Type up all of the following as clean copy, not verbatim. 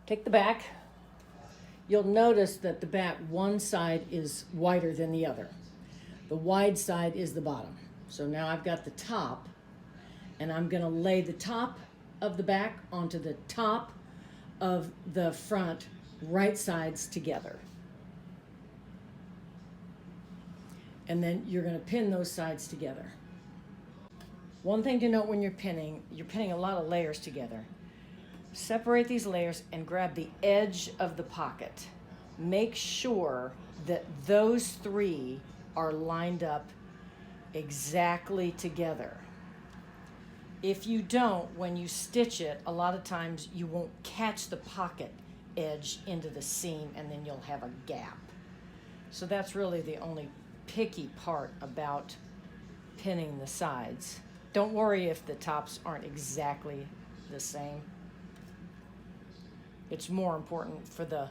Take the back. You'll notice that the back one side is wider than the other. The wide side is the bottom. So now I've got the top, and I'm going to lay the top of the back onto the top of the front, right sides together. And then you're going to pin those sides together. One thing to note when you're pinning a lot of layers together. Separate these layers and grab the edge of the pocket. Make sure that those three are lined up exactly together. If you don't, when you stitch it, a lot of times you won't catch the pocket edge into the seam, and then you'll have a gap. So that's really the only picky part about pinning the sides. Don't worry if the tops aren't exactly the same. It's more important for the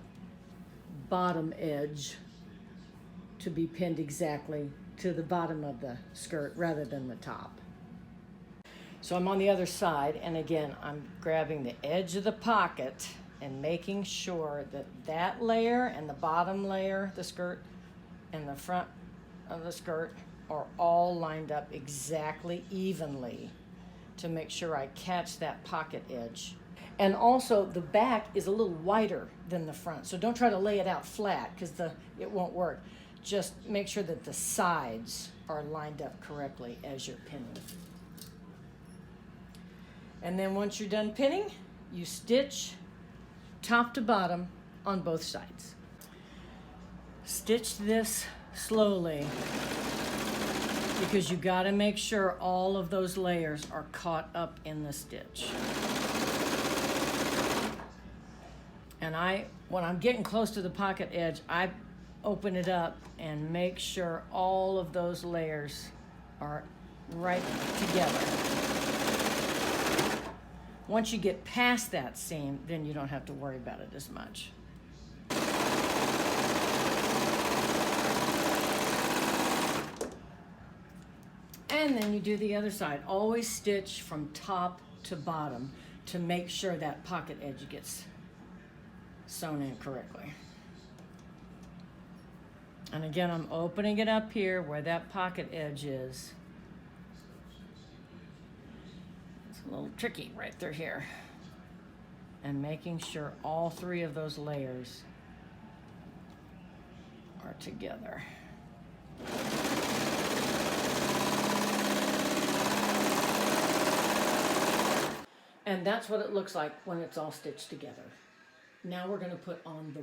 bottom edge to be pinned exactly to the bottom of the skirt rather than the top. So I'm on the other side, and again, I'm grabbing the edge of the pocket and making sure that that layer and the bottom layer, the skirt, and the front of the skirt are all lined up exactly evenly to make sure I catch that pocket edge. And also the back is a little wider than the front, so don't try to lay it out flat because it won't work. Just make sure that the sides are lined up correctly as you're pinning. And then once you're done pinning, you stitch top to bottom on both sides. Stitch this slowly because you got to make sure all of those layers are caught up in the stitch. And when I'm getting close to the pocket edge, I open it up and make sure all of those layers are right together. Once you get past that seam, then you don't have to worry about it as much. And then you do the other side. Always stitch from top to bottom to make sure that pocket edge gets sewn in correctly. And again, I'm opening it up here where that pocket edge is. It's a little tricky right through here. And making sure all three of those layers are together. And that's what it looks like when it's all stitched together. Now we're going to put on the